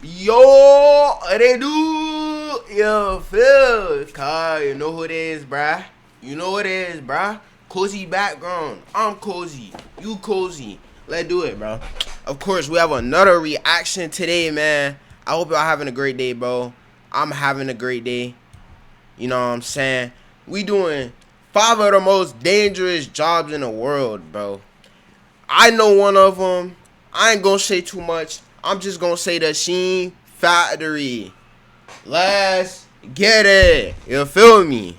Yo, they do. Yo, Phil. Kai, you know who it is, bruh. You know what it is, bruh. Cozy background. I'm cozy. You cozy. Let's do it, bro. Of course, we have another reaction today, man. I hope y'all having a great day, bro. I'm having a great day. You know what I'm saying? We doing 5 of the most dangerous jobs in the world, bro. I know one of them. I ain't gonna say too much. I'm just gonna say the Sheen Factory. Let's get it. You feel me?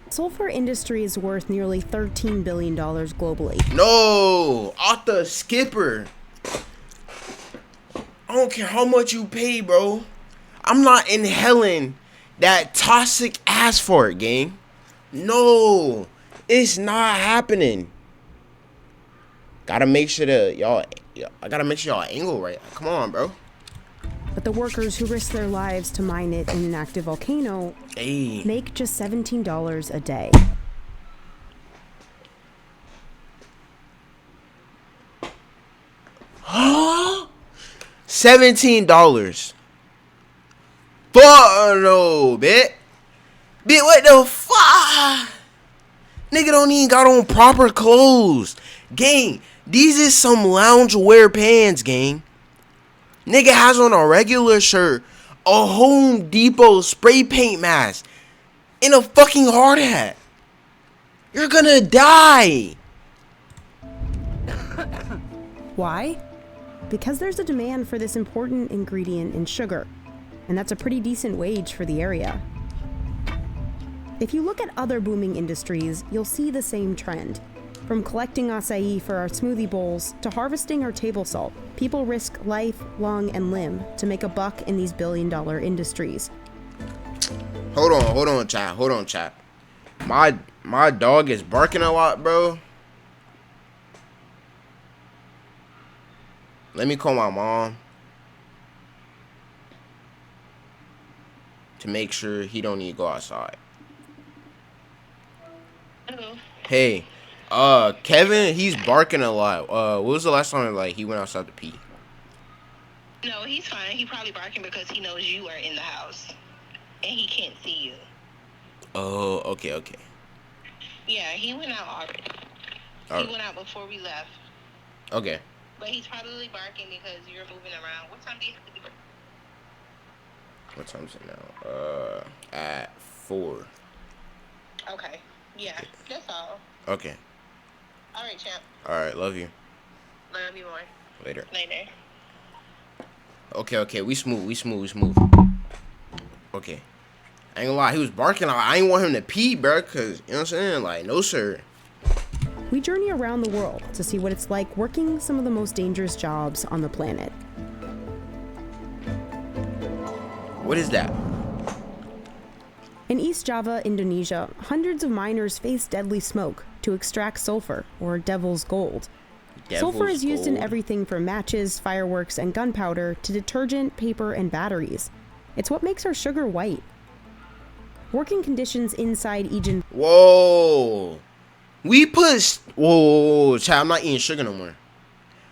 Sulfur industry is worth nearly $13 billion globally. No, Arthur Skipper. I don't care how much you pay, bro. I'm not inhaling that toxic asphalt, gang. No, it's not happening. Gotta make sure I gotta make sure y'all angle right. Come on, bro. But the workers who risk their lives to mine it in an active volcano make just $17 a day. Huh? $17. Fuck no, bitch. Bitch, what the fuck? Nigga don't even got on proper clothes. Gang, these is some loungewear pants, gang. Nigga has on a regular shirt, a Home Depot spray paint mask, and a fucking hard hat. You're gonna die. Why? Because there's a demand for this important ingredient in sugar, and that's a pretty decent wage for the area. If you look at other booming industries, you'll see the same trend. From collecting acai for our smoothie bowls to harvesting our table salt, people risk life, lung, and limb to make a buck in these billion-dollar industries. Hold on, chat. My dog is barking a lot, bro. Let me call my mom to make sure he don't need to go outside. Hello. Hey, Kevin, he's barking a lot. What was the last time he went outside to pee? No, he's fine. He probably barking because he knows you are in the house and he can't see you. Oh, okay. Yeah, he went out already. He went out before we left. Okay. But he's probably barking because you're moving around. What time do you have to be? What time is it now? At 4. Okay. Yeah, that's all. Okay. All right, champ. All right, love you. Love you more. Later. Later. Okay, we smooth. Okay. I ain't gonna lie, he was barking. I ain't want him to pee, bro, cause you know what I'm saying? Like, no sir. We journey around the world to see what it's like working some of the most dangerous jobs on the planet. What is that? In East Java, Indonesia, hundreds of miners face deadly smoke to extract sulfur, or devil's gold. Sulfur is used in everything from matches, fireworks, and gunpowder to detergent, paper, and batteries. It's what makes our sugar white. Working conditions inside Egypt. Whoa, child, I'm not eating sugar no more.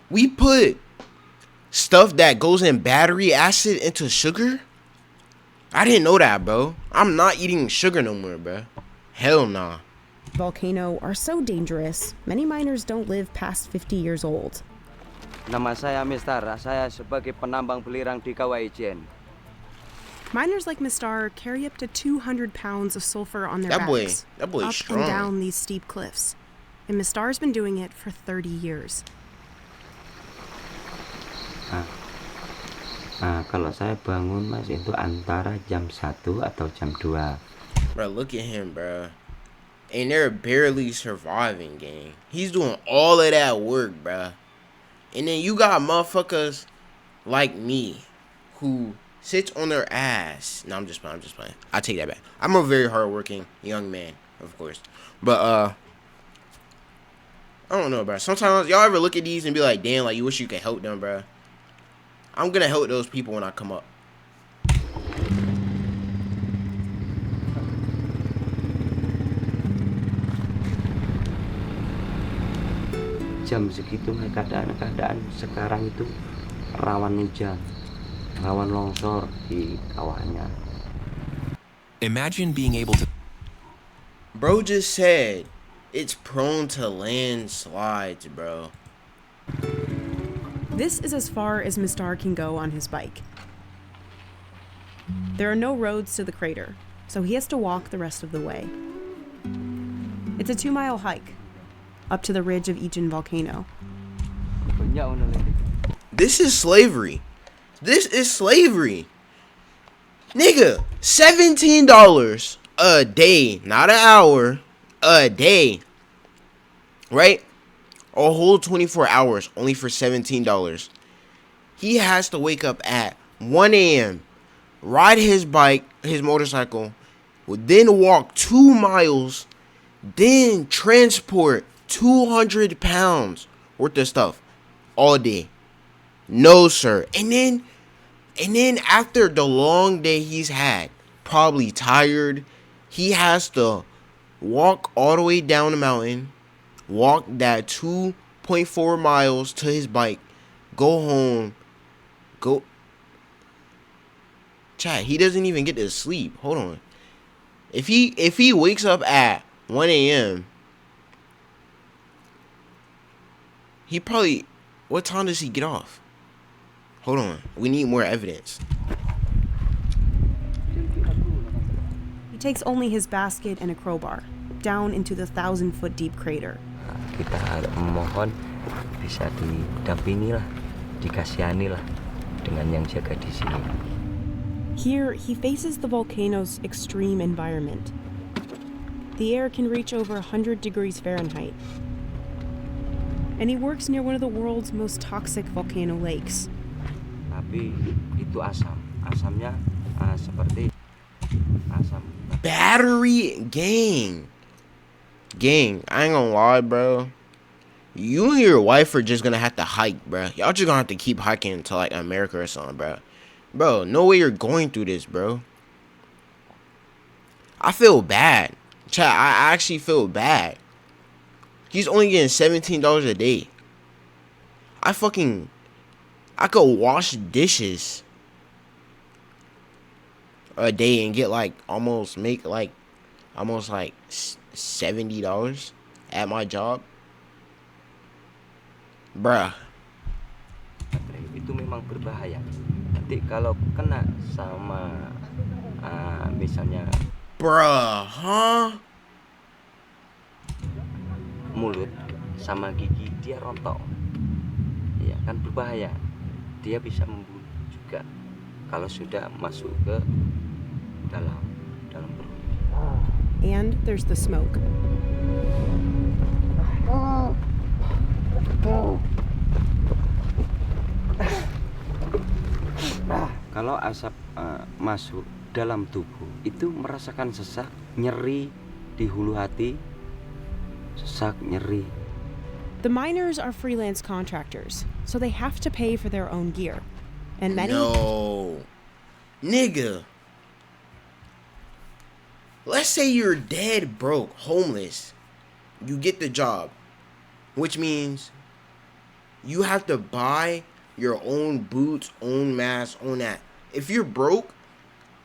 We put stuff that goes in battery acid into sugar? I didn't know that, bro. I'm not eating sugar no more, bro. Hell nah. Volcano are so dangerous, many miners don't live past 50 years old. Nama saya Mister, saya sebagai penambang belirang di Kawah Ijen. Miners like Mistar carry up to 200 pounds of sulfur on their backs, that boy up strong. and down these steep cliffs. And Mistar's been doing it for 30 years. Kalau saya bangun mas itu antara jam 1 atau jam 2. Bro, look at him, bro. And they're barely surviving, gang. He's doing all of that work, bro. And then you got motherfuckers like me who sits on their ass. No, I'm just playing. I take that back. I'm a very hardworking young man, of course. But I don't know, bro. Sometimes y'all ever look at these and be like, damn, like you wish you could help them, bro. I'm gonna help those people when I come up. Jam segitu keadaan sekarang itu rawan hujan. rawan longsor di kawahnya. Imagine being able to. Bro just said it's prone to landslides, bro. This is as far as Mistar can go on his bike. There are no roads to the crater, so he has to walk the rest of the way. It's a 2-mile hike up to the ridge of Ijen volcano. This is slavery. This is slavery. Nigga, $17 a day, not an hour, a day. Right? A whole 24 hours only for $17. He has to wake up at 1 a.m., ride his bike, his motorcycle, would then walk 2 miles, then transport 200 pounds worth of stuff all day. No, sir. And then after the long day he's had, probably tired, he has to walk all the way down the mountain, walk that 2.4 miles to his bike, go home, go. Chat, he doesn't even get to sleep. Hold on. If he wakes up at 1 a.m., he probably, what time does he get off? Hold on. We need more evidence. He takes only his basket and a crowbar down into the 1,000-foot deep crater. Kita mohon bisa didampingi lah, dikasihani lah dengan yang jaga di sini. Here, he faces the volcano's extreme environment. The air can reach over 100 degrees Fahrenheit. And he works near one of the world's most toxic volcano lakes. Tapi itu asamnya seperti asam. Battery gang, I ain't gonna lie, bro. You and your wife are just gonna have to hike, bro. Y'all just gonna have to keep hiking to like America or something, bro. Bro, no way you're going through this, bro. I feel bad. Chat, I actually feel bad. He's only getting $17 a day. I could wash dishes a day and get almost $70 at my job. Bruh. Itu memang berbahaya. Nanti kalau kena sama misalnya Bruh, huh? mulut sama gigi dia rontok. Ya kan berbahaya. Dia bisa membunuh juga kalau sudah masuk ke dalam perut. And there's the smoke. Kalau asap masuk dalam tubuh, itu merasakan sesak, nyeri di hulu hati, sesak, nyeri. The miners are freelance contractors, so they have to pay for their own gear. And many... No. Nigga. Let's say you're dead broke, homeless. You get the job. Which means you have to buy your own boots, own mask, own that. If you're broke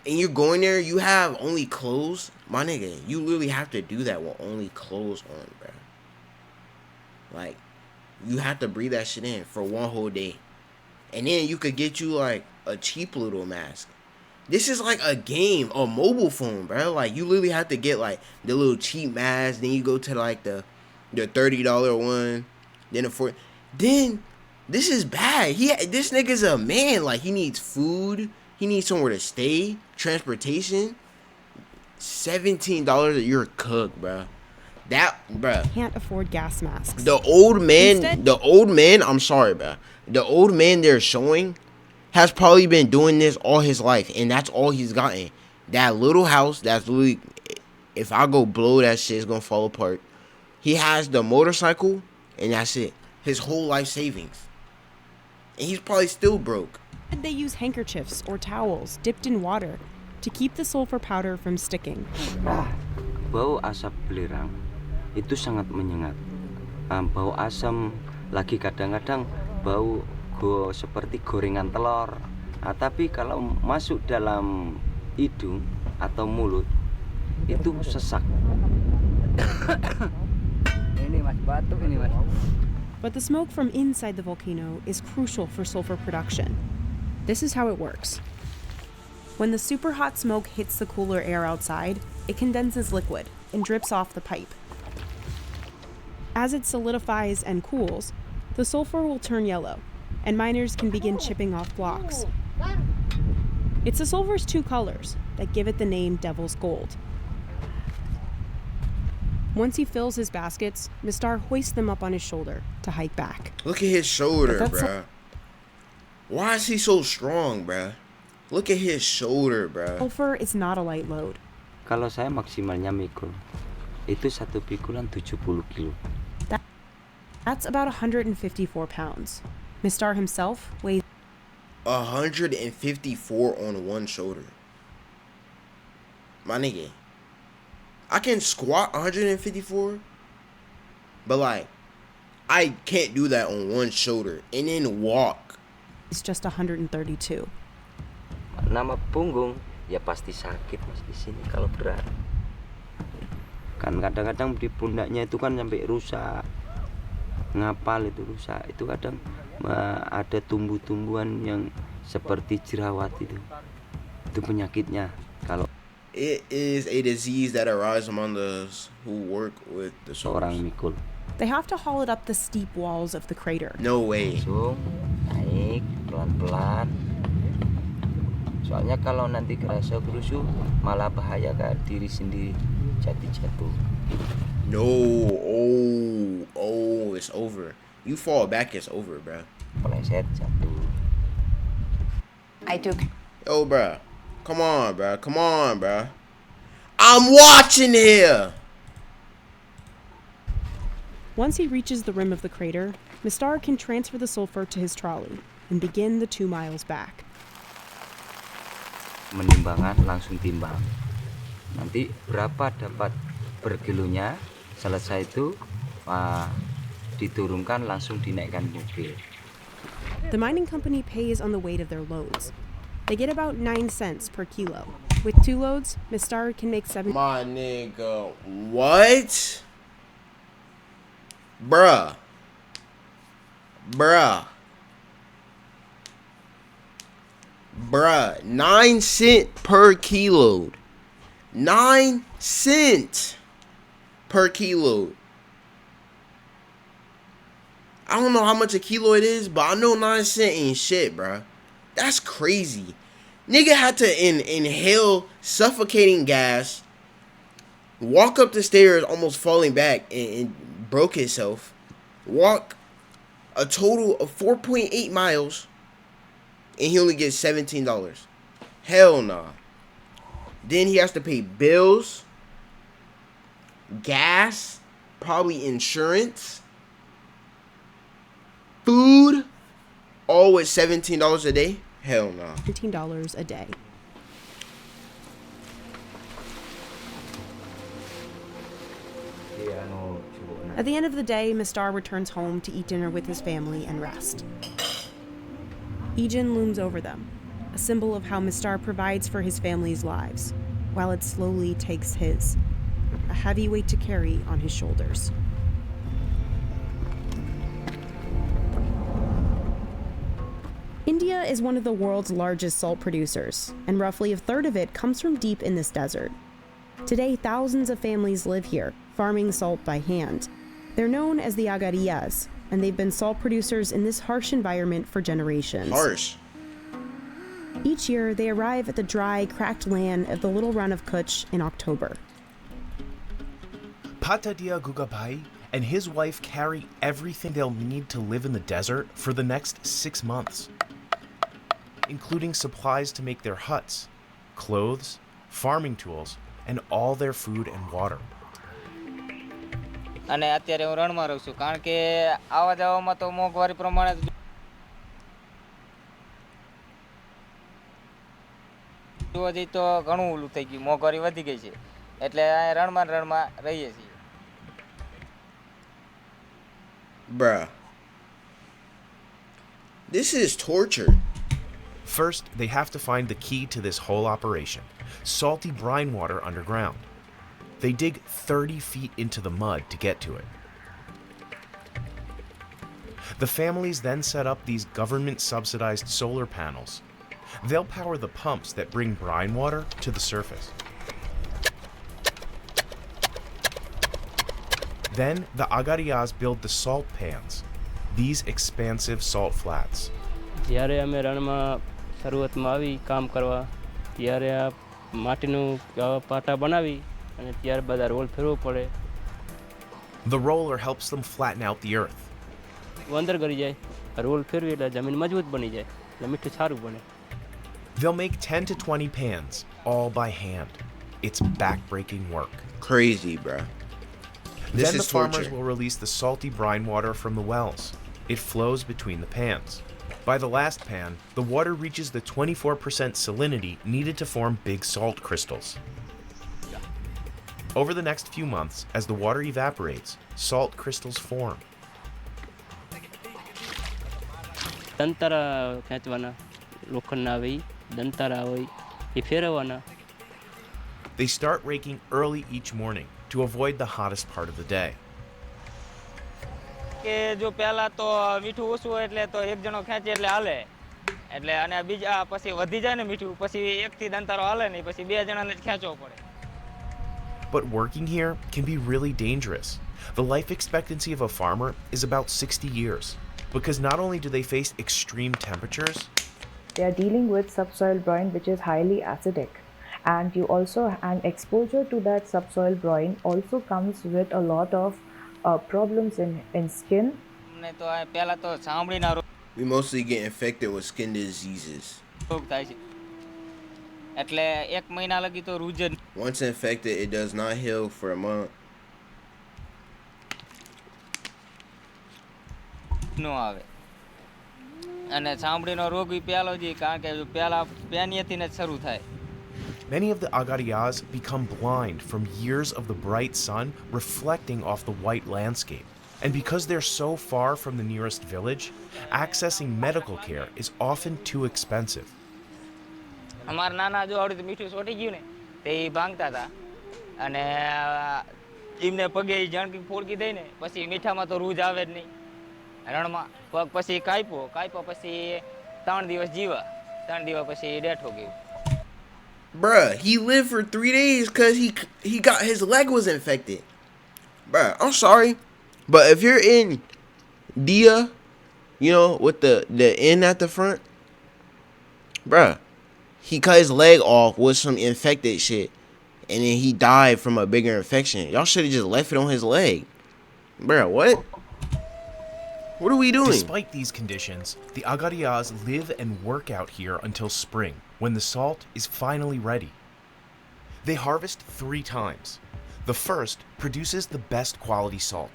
and you're going there, you have only clothes. My nigga, you literally have to do that with only clothes on, bro. Like, you have to breathe that shit in for one whole day. And then you could get you like a cheap little mask. This is like a game, a mobile phone, bro. Like, you literally have to get like the little cheap mask. Then you go to like the $30 one. Then the $40. Then this is bad. This nigga's a man. Like, he needs food. He needs somewhere to stay. Transportation. $17 a year cook, bro. That, bro. Can't afford gas masks. The old man, Instead, I'm sorry, bro. The old man they're showing has probably been doing this all his life, and that's all he's gotten. That little house, that's literally, if I go blow that shit, it's gonna fall apart. He has the motorcycle, and that's it. His whole life savings. And he's probably still broke. they use handkerchiefs or towels dipped in water to keep the sulfur powder from sticking. Bau asap belerang itu sangat menyengat. Bau asam lagi kadang-kadang bau seperti gorengan telur Nah, tapi kalau masuk dalam hidung atau mulut itu sesak. Ini mas, batuk ini mas. But the smoke from inside the volcano is crucial for sulfur production. This is how it works. When the super hot smoke hits the cooler air outside, it condenses liquid and drips off the pipe. As it solidifies and cools, the sulfur will turn yellow, and miners can begin chipping off blocks. It's the sulfur's two colors that give it the name Devil's Gold. Once he fills his baskets, Mistar hoists them up on his shoulder to hike back. Look at his shoulder, But that's bruh. Why is he so strong, bruh? Look at his shoulder, bruh. Sulfur is not a light load. Kalau saya maksimalnya mikul, itu satu pikulan 70 kilo. That's about 154 pounds. Mistar himself weighs 154 on one shoulder. My nigga. I can squat 154, but like, I can't do that on one shoulder and then walk. just 132. Nama punggung ya pasti sakit mas di sini kalau berat. Kan kadang-kadang di pundaknya itu kan sampai rusak, ngapal itu rusak. Itu kadang ada tumbuh-tumbuhan yang seperti jerawat itu penyakitnya. Kalau It is a disease that arises among those who work with the seorang souls. mikul. They have to haul it up the steep walls of the crater. No way. Langsung naik pelan-pelan. Soalnya kalau nanti kerasa kerusuh malah bahaya ke diri sendiri, jatuh. No. Oh, it's over. You fall back, it's over, bruh. Meleset jatuh. I took. Yo, bruh. Come on, bruh. I'm watching here. Once he reaches the rim of the crater, Mistar can transfer the sulfur to his trolley and begin the 2 miles back. Menimbangan langsung timbang. Nanti berapa dapat per kilonya, selesai itu diturunkan langsung dinaikkan mobil. The mining company pays on the weight of their loads. They get about 9 cents per kilo. With 2 loads, Mistar can make 7. My nigga, what? Bruh. 9 cent per kilo. 9 cent per kilo. I don't know how much a kilo it is, but I know 9 cent ain't shit, bruh. That's crazy. Nigga had to inhale suffocating gas, walk up the stairs almost falling back and broke himself, walk a total of 4.8 miles, and he only gets $17. Hell nah. Then he has to pay bills, gas, probably insurance, food, all with $17 a day? Hell no. $17 a day. At the end of the day, Mistar returns home to eat dinner with his family and rest. Ejin looms over them, a symbol of how Mistar provides for his family's lives, while it slowly takes his, a heavy weight to carry on his shoulders. India is one of the world's largest salt producers, and roughly a third of it comes from deep in this desert. Today, thousands of families live here, farming salt by hand. They're known as the Agariyas, and they've been salt producers in this harsh environment for generations. Harsh. Each year, they arrive at the dry, cracked land of the little run of Kutch in October. Patadia Gugabai and his wife carry everything they'll need to live in the desert for the next 6 months, including supplies to make their huts, clothes, farming tools, and all their food and water. અને અત્યારે હું રણમાં રહું છું કારણ કે આવા જવામાં તો મોંઘવારી પ્રમાણે જોવા જઈએ તો ઘણું ઓલું થઈ ગયું, મોંઘવારી વધી ગઈ છે એટલે રણમાં રહીએ છીએ. Bruh. This is torture. First, they have to find the key to this whole operation: salty brine water underground. They dig 30 feet into the mud to get to it. The families then set up these government-subsidized solar panels. They'll power the pumps that bring brine water to the surface. Then the Agarias build the salt pans, these expansive salt flats. જ્યારે અમે રણમાં શરૂઆતમાં આવી કામ કરવા ત્યારે આ માટીનું પાટા બનાવી અને ત્યારબાદ આ રોલ ફેરવવો પડે. The roller helps them flatten out the earth. અંદર કરી જાય રોલ ફેરવી એટલે જમીન મજબૂત બની જાય એટલે મીઠું સારું બને. They'll make 10 to 20 pans, all by hand. It's backbreaking work. Crazy, bruh. This Then is the farmers torture. will release the salty brine water from the wells. It flows between the pans. By the last pan, the water reaches the 24% salinity needed to form big salt crystals. Over the next few months, as the water evaporates, salt crystals form. દંતારા ખેંચવાના લોખંડના આવે દંતારા હોય એ ફેરવવાના. They start raking early each morning to avoid the hottest part of the day. કે જો પહેલા તો મીઠું ઓછું હોય એટલે તો એક જણો ખેંચે એટલે હાલે એટલે અને બીજા પછી વધી જાય ને મીઠું પછી એકથી દંતારો હાલે નહીં પછી બે જણાને જ ખેંચવો પડે. But working here can be really dangerous. The life expectancy of a farmer is about 60 years, because not only do they face extreme temperatures, they are dealing with subsoil brine which is highly acidic, and exposure to that subsoil brine also comes with a lot of problems in skin. અમને તો પહેલા તો ચામડીના We mostly get infected with skin diseases. રોગ થાય છે એટલે એક મહિના લગી તો રૂજન. Once infected, it does not heal for a month. નો આવે અને ચામડીનો રોગ બી પહેલો જ કારણ કે પહેલા પેનિયાથી જ શરૂ થાય. many of the Agarias become blind from years of the bright sun reflecting off the white landscape. And because they're so far from the nearest village, accessing medical care is often too expensive. અમારા નાના જો આવડે મીઠું સોટી ગયું ને તે ભાંગતા હતા અને એમને પગે જાણકી ફોડકી દઈ ને પછી મીઠામાં તો રૂજ આવે જ નહીં રણમાં પગ પછી કાપ્યો પછી 3 દિવસ જીવા 3 દિવસ પછી ડેથ હો ગયું. Bruh, he lived for 3 days because he got his leg was infected. Bruh, I'm sorry, but if you're in Dia, you know, with the N at the front, bruh, he cut his leg off with some infected shit, and then he died from a bigger infection. Y'all should have just left it on his leg. Bruh, what? What are we doing? Despite these conditions, the Agarias live and work out here until spring, when the salt is finally ready. They harvest 3 times. The first produces the best quality salt.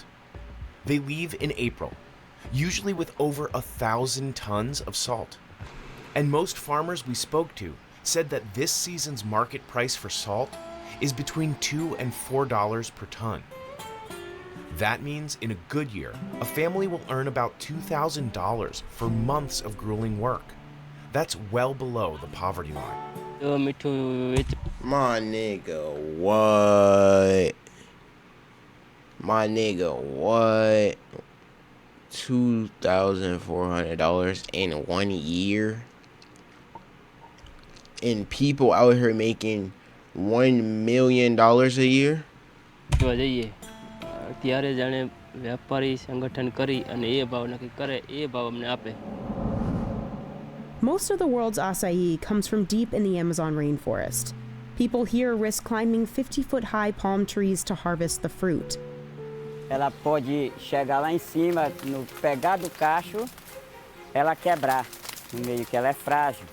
They leave in April, usually with over 1,000 tons of salt. And most farmers we spoke to said that this season's market price for salt is between $2 and $4 per ton. That means in a good year, a family will earn about $2,000 for months of grueling work. That's well below the poverty line. My nigga, what? My nigga, what? $2,400 in 1 year? And people out here making $1 million a year? ત્યારે જાણે વ્યાપારી સંગઠન કરી અને એ ભાવ નક્કી કરે એ ભાવ અમને આપે. Most of the world's acai comes from deep in the Amazon rainforest. People here risk climbing 50-foot-high palm trees to harvest the fruit. Ela pode chegar lá em cima, no pegar do cacho, ela quebrar no meio, que ela é frágil.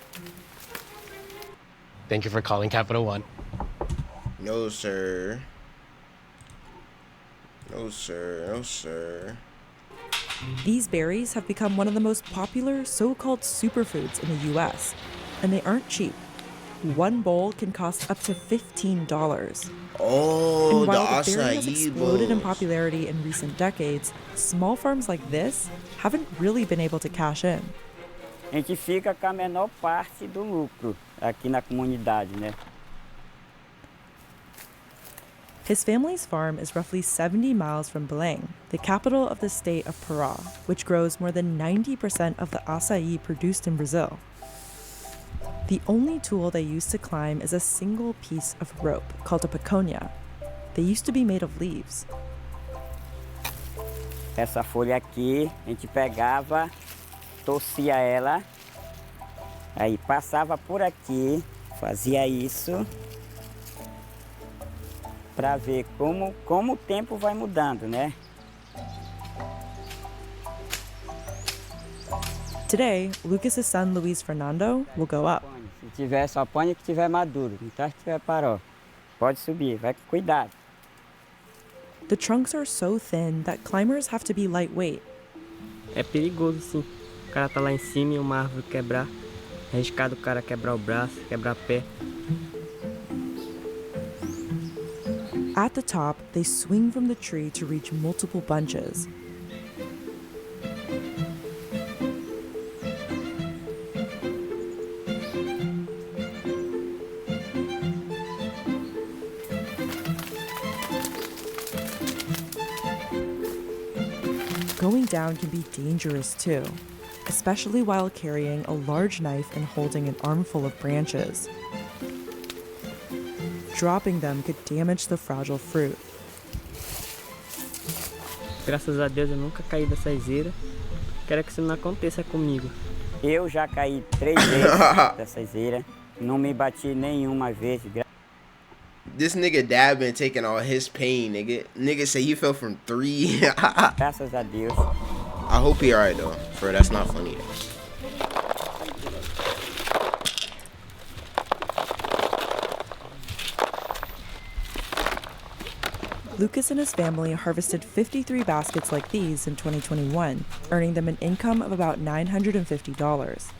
Thank you for calling Capital One. No, sir. No, sir. No, sir. These berries have become one of the most popular so-called superfoods in the US, and they aren't cheap. One bowl can cost up to $15. Oh, and while the the berry has acai exploded in bowls. popularity in recent decades, small farms like this haven't really been able to cash in. a gente fica com a menor parte do lucro aqui na comunidade, né? His family's farm is roughly 70 miles from Belém, the capital of the state of Pará, which grows more than 90% of the açaí produced in Brazil. The only tool they use to climb is a single piece of rope called a piconha. They used to be made of leaves. Essa folha aqui, a gente pegava, torcia ela, aí passava por aqui, fazia isso, para ver como o tempo vai mudando, né? Today, Lucas's son Luis Fernando will go up. Se tiver, só põe que tiver maduro, então se tiver paró, pode subir, vai com cuidado. The trunks are so thin that climbers have to be lightweight. É perigoso, sim. O cara tá lá em cima e uma árvore quebrar. É arriscado o cara quebrar o braço, quebrar o pé. At the top, they swing from the tree to reach multiple bunches. Going down can be dangerous too, especially while carrying a large knife and holding an armful of branches. Dropping them could damage the fragile fruit. Graças a Deus eu nunca caí dessa iseira. Quero que isso não aconteça comigo. Eu já caí 3 vezes dessa iseira, não me bati nenhuma vez. This nigga dad been taking all his pain, nigga. Nigga say he fell from 3. Graças a Deus. I hope he alright though. For that's not funny. Lucas and his family harvested 53 baskets like these in 2021, earning them an income of about $950.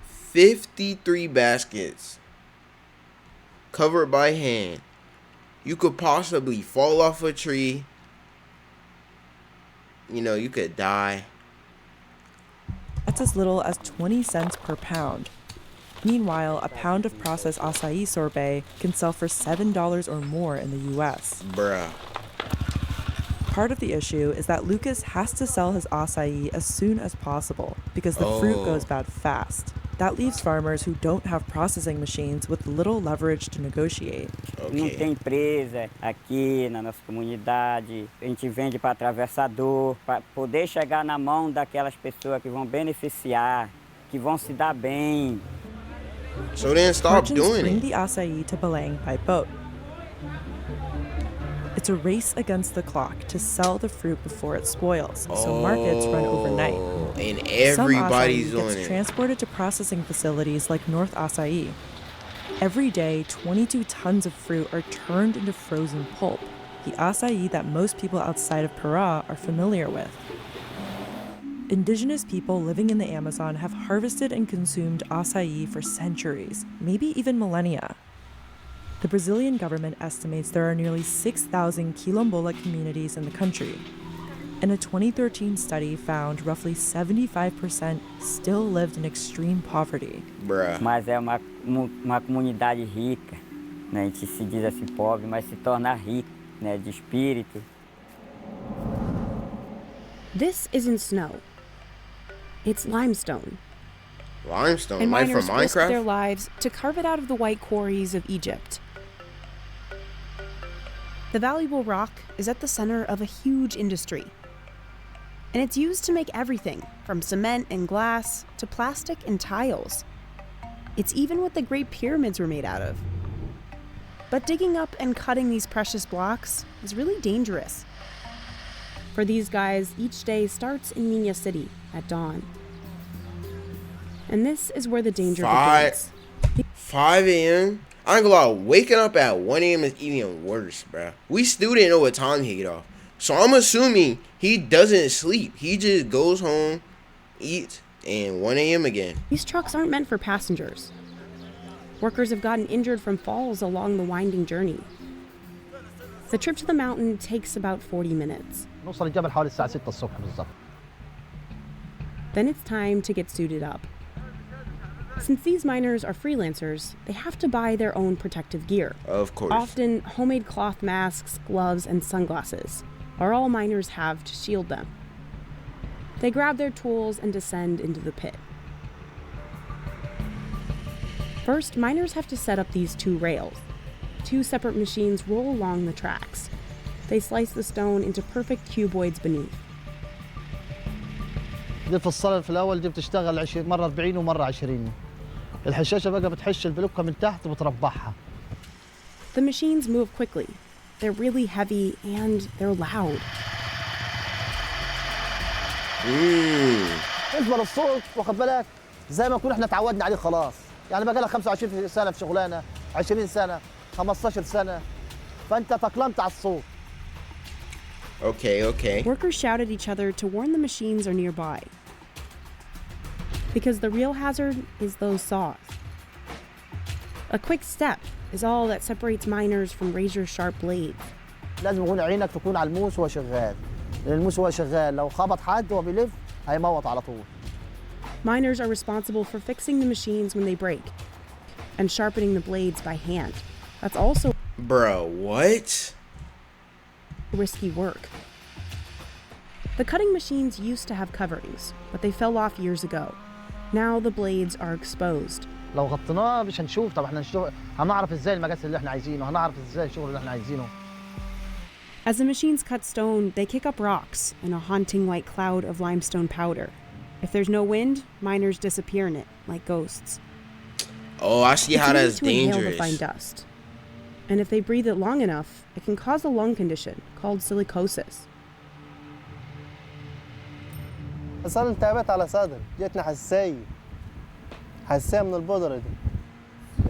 53 baskets covered by hand. You could possibly fall off a tree. You know, you could die. That's as little as 20 cents per pound. Meanwhile, a pound of processed acai sorbet can sell for $7 or more in the US. Bruh. Part of the issue is that Lucas has to sell his acai as soon as possible because the fruit goes bad fast. That leaves farmers who don't have processing machines with little leverage to negotiate. Não tem empresa aqui na nossa comunidade. A gente vende para atravessador, para poder chegar na mão daquelas pessoas que vão beneficiar, que vão se dar bem. So then stop Merchants doing bring it. the acai to Belém by boat. It's a race against the clock to sell the fruit before it spoils, so markets run overnight. And everybody's Some acai doing gets it. transported to processing facilities like North Acai. Every day, 22 tons of fruit are turned into frozen pulp, the acai that most people outside of Pará are familiar with. Indigenous people living in the Amazon have harvested and consumed acai for centuries, maybe even millennia. The Brazilian government estimates there are nearly 6,000 quilombola communities in the country. And a 2013 study found roughly 75% still lived in extreme poverty. Bruh. Mas é uma comunidade rica, né? A gente se diz assim pobre, mas se torna rico, né? De espírito. This isn't snow. It's limestone. Limestone? And Like from miners risked their Minecraft? lives to carve it out of the white quarries of Egypt. The valuable rock is at the center of a huge industry. And it's used to make everything from cement and glass to plastic and tiles. It's even what the Great Pyramids were made out of. But digging up and cutting these precious blocks is really dangerous. For these guys, each day starts in Minya City at dawn. And this is where the danger begins. 5 a.m.? I ain't gonna lie, waking up at 1 a.m. is even worse, bruh. We still didn't know what time he get off. So I'm assuming he doesn't sleep. He just goes home, eats, and 1 a.m. again. These trucks aren't meant for passengers. Workers have gotten injured from falls along the winding journey. The trip to the mountain takes about 40 minutes. نوصل الجبل حوالي الساعة 6 الصبح بالضبط. Then it's time to get suited up. Since these miners are freelancers, they have to buy their own protective gear. Of course. Often, homemade cloth masks, gloves, and sunglasses are all miners have to shield them. They grab their tools and descend into the pit. First, miners have to set up these 2 rails. 2 separate machines roll along the tracks. They slice the stone into perfect cuboids beneath. دي الفصالة في الأول دي بتشتغل 20 مرة 40 ومرة 20. الحشاشة بقى بتحش البلوكة من تحت وبتربعها. The machines move quickly. They're really heavy and they're loud. بالنسبة للصوت واخد بالك زي ما نكون احنا اتعودنا عليه خلاص. يعني بقى لك 25 سنة في شغلانة، 20 سنة، 15 سنة. فأنت تأقلمت على الصوت. Okay. Workers shout at each other to warn the machines are nearby. Because the real hazard is those saws. A quick step is all that separates miners from razor-sharp blades. لازم يكون عينك تكون على الموس وهو شغال. لأن الموس وهو شغال لو خبط حد وهو بيلف هيموت على طول. Miners are responsible for fixing the machines when they break and sharpening the blades by hand. That's also what? Risky work. The cutting machines used to have coverings, but they fell off years ago. Now the blades are exposed. لو غطيناه مش هنشوف. طب احنا هنعرف ازاي المقاس اللي احنا عايزينه، هنعرف ازاي الشغل اللي احنا عايزينه. As the machines cut stone, they kick up rocks in a haunting white cloud of limestone powder. If there's no wind, miners disappear in it like ghosts. Oh, I see how that's dangerous. Inhale the fine dust. And if they breathe it long enough, it can cause a lung condition called silicosis. صار التهابات على صدر، جتنا حساسية من البودرة دي.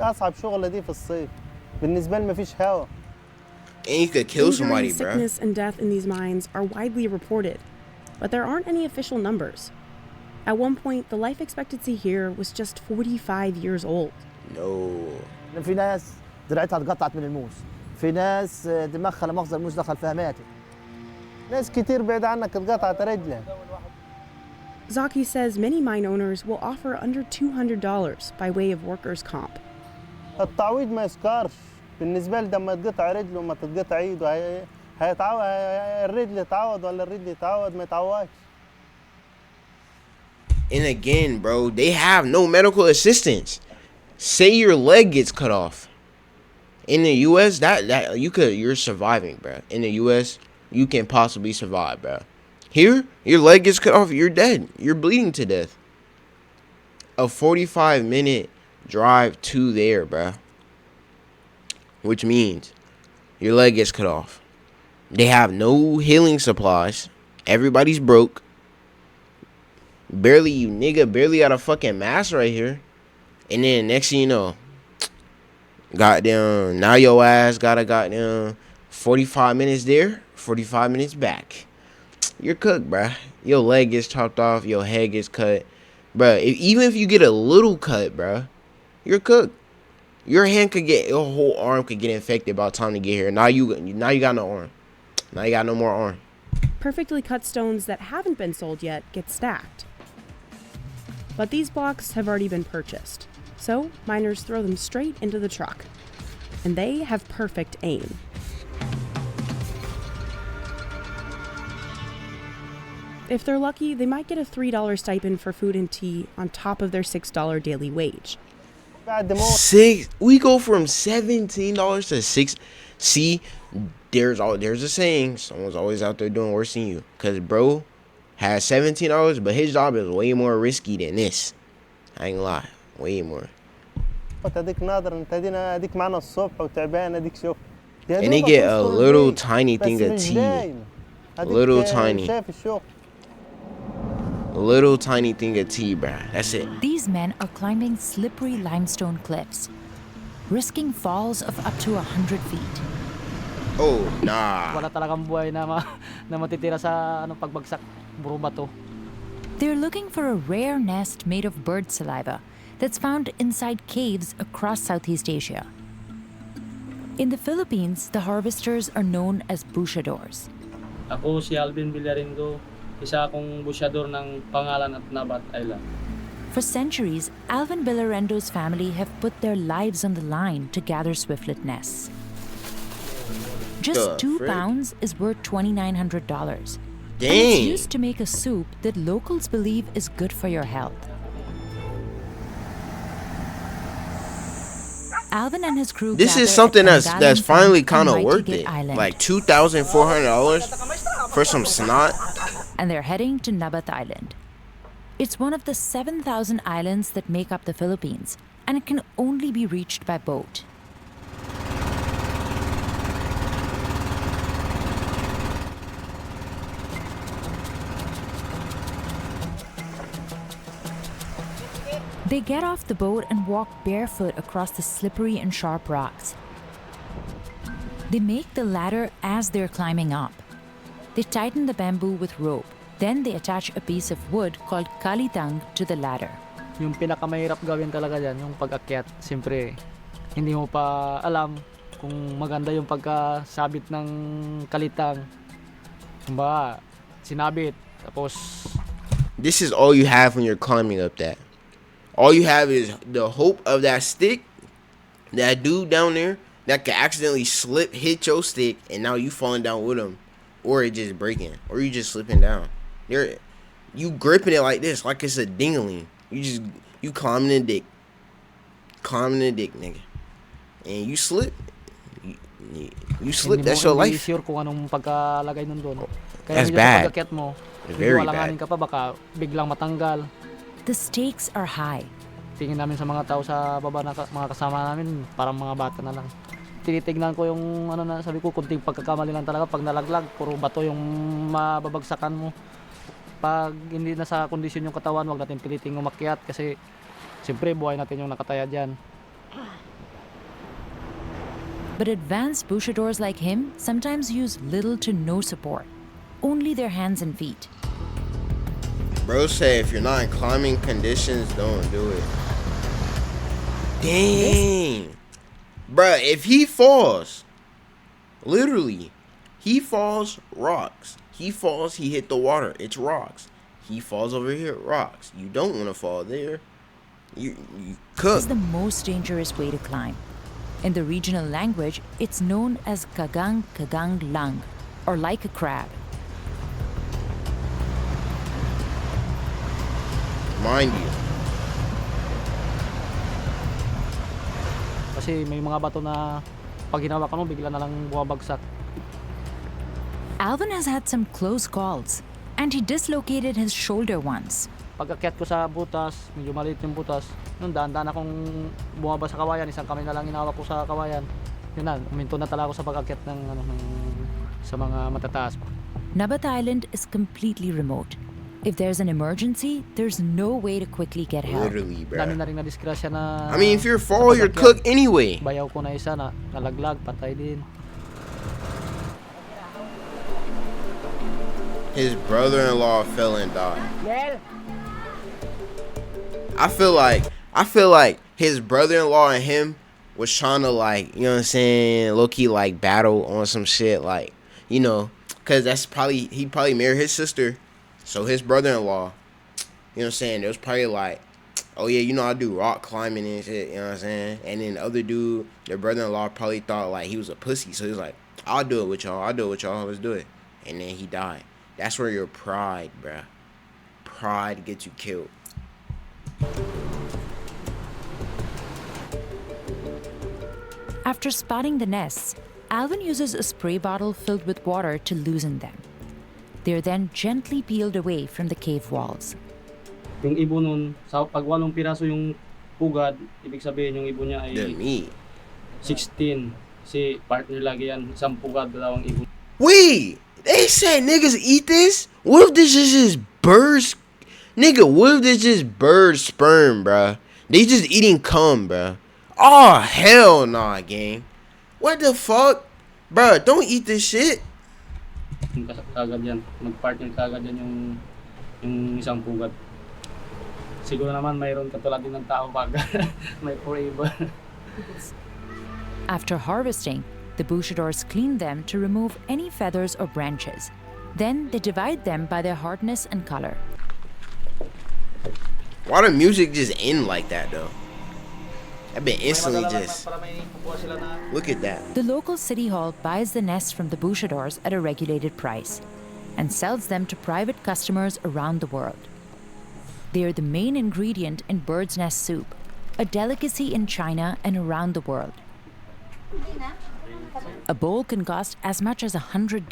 أصعب شغلة دي في الصيف. بالنسبة لي مفيش هوا. And you could kill somebody, Injuries, bro. sickness, and death in these mines are widely reported, but there aren't any official numbers. At one point, the life expectancy here was just 45 years old. No. في ناس دراعتها اتقطعت من الموس. في ناس دماغها لا مؤاخذة الموس دخل فيها ماتت. ناس كتير بعيد عنك اتقطعت رجلها. Zaki says many mine owners will offer under $200 by way of workers' comp. التعويض ما يسكرش. بالنسبة لي لما تقطع رجله وما تقطع ايده هيتعوض الرجل يتعوض ولا الرجل يتعوض ما يتعوضش. And again, bro, they have no medical assistance. Say your leg gets cut off. In the US, that you're surviving, bro. In the US, you can possibly survive, bro. Here, your leg gets cut off, you're dead. You're bleeding to death. A 45-minute drive to there, bro. Which means your leg gets cut off. They have no healing supplies. Everybody's broke. Barely got a fucking mask right here. And then next thing you know, goddamn, now your ass got a goddamn 45 minutes there, 45 minutes back. You're cooked, bruh. Your leg gets chopped off, your head gets cut. Bruh, even if you get a little cut, bruh, you're cooked. Your whole arm could get infected by the time to get here. Now you got no arm. Now you got no more arm. Perfectly cut stones that haven't been sold yet get stacked. But these blocks have already been purchased. So miners throw them straight into the truck. And they have perfect aim. If they're lucky, they might get a $3 stipend for food and tea on top of their $6 daily wage. We go from $17 to $6. See, there's a saying, someone's always out there doing worse than you. Cause bro has $17, but his job is way more risky than this. I ain't gonna lie, way more. And they get a little tiny thing of tea. Little tiny thing of tea, bruh. That's it. These men are climbing slippery limestone cliffs, risking falls of up to 100 feet. Oh, nah. Wala talagang buhay na matitira sa pagbagsak, puro bato. They're looking for a rare nest made of bird saliva that's found inside caves across Southeast Asia. In the Philippines, the harvesters are known as bushadors. Ako si Alvin Villaringo, Isa akong busyador ng pangalan at Nabat Island. For centuries, Alvin Villarendo's family have put their lives on the line to gather swiftlet nests. Just 2 pounds is worth $2,900. And it's used to make a soup that locals believe is good for your health. Alvin and his crew. This is something that's finally kind of worth it. Like $2,400 for some snot. And they're heading to Nabat Island. It's one of the 7,000 islands that make up the Philippines, and it can only be reached by boat. They get off the boat and walk barefoot across the slippery and sharp rocks. They make the ladder as they're climbing up. They tighten the bamboo with rope. Then they attach a piece of wood called kalitang to the ladder. Yung pinakamahirap gawin talaga dyan, yung pag-akyat. Siyempre, hindi mo pa alam kung maganda yung pagkasabit ng kalitang. Kumbaga, sinabit. Tapos... This is all you have when you're climbing up that. All you have is the hope of that stick, that dude down there, that could accidentally slip, hit your stick, and now you falling down with him. Or it just breaking. Or you just slipping down. You gripping it like this, like it's a dingling. You climbing the dick. Climbing the dick, nigga. And you slip. You slip, that's your life. Sure kung anong pagkalagay nun doon. That's bad. Mo, very bad. Ka pa, baka biglang matanggal. The stakes are high. Tingin namin sa mga tao sa baba na mga kasama namin, parang mga bata na lang. Tinitignan ko yung ano na sabi ko, kunting pagkakamali lang talaga pag nalaglag, puro bato yung mababagsakan mo. Pag hindi na sa kondisyon yung katawan, wag natin piliting umakyat kasi siyempre buhay natin yung nakataya diyan. But advanced bushadors like him sometimes use little to no support, only their hands and feet. Bro say if you're not in climbing conditions, don't do it. Dang. Bruh, if he falls, literally, he falls, rocks. He falls, he hit the water, it's rocks. He falls over here, rocks. You don't want to fall there. You cook. It's the most dangerous way to climb. In the regional language, it's known as kagang lang, or like a crab. Mind you. Kasi may mga bato na pag hinawakan mo, bigla na lang bumabagsak. Alvin has had some close calls, and he dislocated his shoulder once. Pag-akyat ko sa butas, medyo maliit yung butas. Noon, daan-daan akong bumaba sa kawayan. Isang kamay na lang inawak ko sa kawayan. Yun na, uminto na talaga ako sa pag-akyat sa mga matataas. Nabat Island is completely remote. If there's an emergency, there's no way to quickly get help. Literally, bro. Dami na rin na-disgrasya na... I mean, if you're fall, you're cooked anyway. Bayaw ko na isa na nalaglag, patay din. His brother-in-law fell and died. I feel like his brother-in-law and him was trying to, like, you know what I'm saying, low-key like battle on some shit, like, you know, cause he probably married his sister, so his brother-in-law, you know what I'm saying, it was probably like, oh yeah, you know I do rock climbing and shit, you know what I'm saying, and then the other dude, their brother-in-law probably thought like he was a pussy, so he was like, I'll do it with y'all, let's do it, and then he died. That's where your pride, bruh. Pride gets you killed. After spotting the nests, Alvin uses a spray bottle filled with water to loosen them. They're then gently peeled away from the cave walls. Yung ibon nun, sa pag 8 piraso yung pugad, ibig sabihin yung ibon niya ay 16. Si partner lagi yan, isang pugad, 2 ibon. Wait! They said niggas eat this? What if this is just birds? Nigga, what if this is bird sperm, bruh? They just eating cum, bruh. Oh, hell nah, gang. What the fuck? Bruh, don't eat this shit. Kagad yan. Mag-partner kagad yan yung isang pugad. Siguro naman mayroon katulad din ng tao pag may forever. After harvesting, the bushadors clean them to remove any feathers or branches. Then they divide them by their hardness and color. Why the music just end like that though? I've been instantly just look at that. The local city hall buys the nests from the bouchadors at a regulated price and sells them to private customers around the world. They are the main ingredient in bird's nest soup, a delicacy in China and around the world. A bowl can cost as much as $100.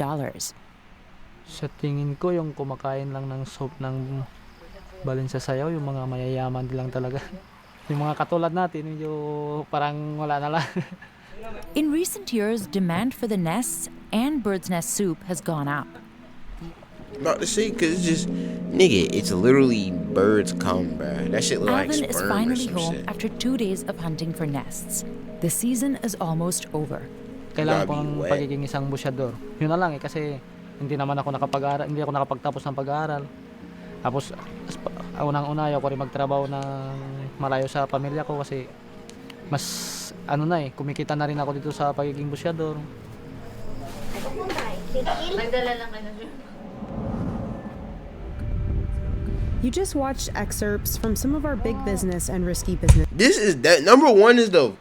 Sa tingin ko, yung kumakain lang ng soup ng balin sa sayaw, yung mga mayayaman lang talaga. Yung mga katulad natin, medyo parang wala na lang. In recent years, demand for the nests and bird's nest soup has gone up. About to say, cause it's just, nigga, it's literally birds come, bruh. That shit look like Alvin is sperm or finally some home shit. after 2 days of hunting for nests. The season is almost over. Kailangan ko ng pagiging isang busyador. Yun na lang kasi hindi naman ako nakapag-aral, hindi ako nakapagtapos ng pag-aaral. Tapos unang-una ako rin magtrabaho ng malayo sa pamilya ko kasi mas kumikita na rin ako dito sa pagiging busyador. Nagdala lang kayo. You just watched excerpts from some of our big business and risky business. This is that number one is the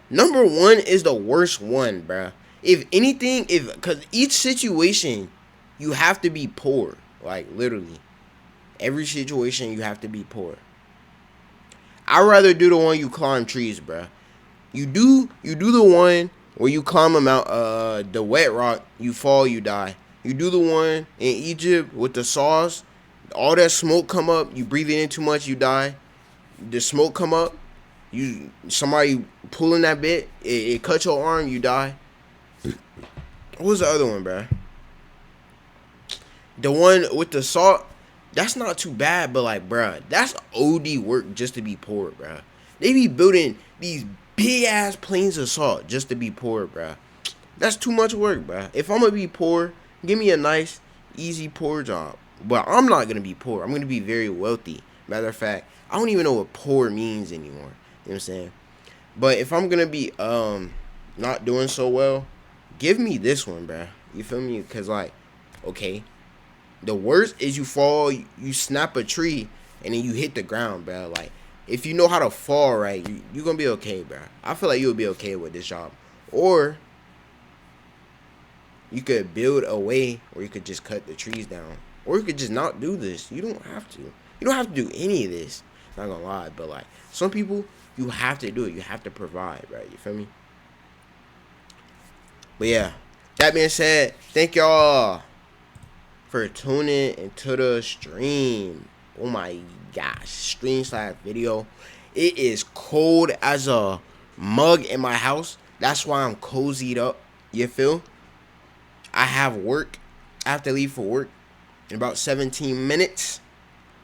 number one is the worst one, bruh. If anything, cause each situation you have to be poor. Like literally. Every situation you have to be poor. I'd rather do the one you climb trees, bruh. You do the one where you climb them out the wet rock, you fall, you die. You do the one in Egypt with the sauce, all that smoke come up, you breathe it in too much, you die. The smoke come up, somebody pulling that bit, it cuts your arm, you die. What was the other one, bruh? The one with the salt, that's not too bad, but like, bruh, that's OD work just to be poor, bruh. They be building these big ass planes of salt just to be poor, bruh. That's too much work, bruh. If I'm gonna be poor, give me a nice, easy poor job. But I'm not gonna be poor. I'm gonna be very wealthy. Matter of fact, I don't even know what poor means anymore. You know what I'm saying? But if I'm gonna be not doing so well, give me this one, bruh. You feel me? Cause like, okay. The worst is you fall, you snap a tree, and then you hit the ground, bro. Like, if you know how to fall right, you're going to be okay, bro. I feel like you'll be okay with this job. Or, you could build a way where you could just cut the trees down. Or you could just not do this. You don't have to. You don't have to do any of this. Not going to lie, but like, some people, you have to do it. You have to provide, right? You feel me? But yeah, that being said, thank y'all for tuning into the stream. Oh my gosh, stream/video. It is cold as a mug in my house. That's why I'm cozied up. You feel? I have work. I have to leave for work in about 17 minutes.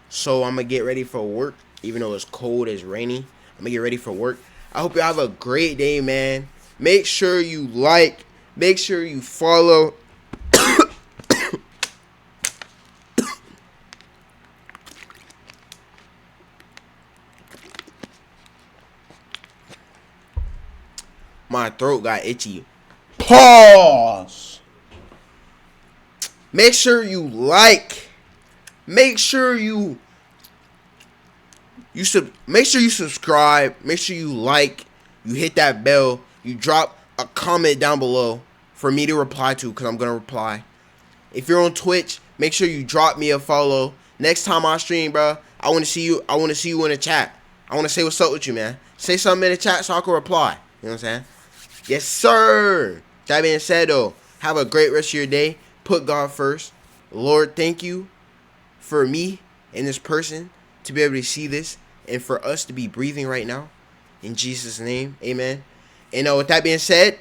So I'm gonna get ready for work. Even though it's cold, it's rainy, I'm gonna get ready for work. I hope you have a great day, man. Make sure you like, make sure you follow. My throat got itchy. Pause. Make sure you like. Make sure you make sure you subscribe. Make sure you like. You hit that bell. You drop a comment down below for me to reply to, because I'm gonna reply. If you're on Twitch, make sure you drop me a follow. Next time I stream, bro, I want to see you. I want to see you in the chat. I want to say what's up with you, man. Say something in the chat so I can reply. You know what I'm saying? Yes, sir. That being said, though, have a great rest of your day. Put God first. Lord, thank you for me and this person to be able to see this and for us to be breathing right now. In Jesus' name, amen. And with that being said,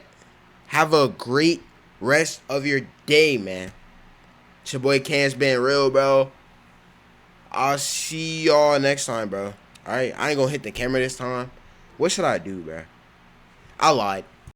have a great rest of your day, man. It's your boy Can's been real, bro. I'll see y'all next time, bro. Alright, I ain't gonna hit the camera this time. What should I do, bro? I lied.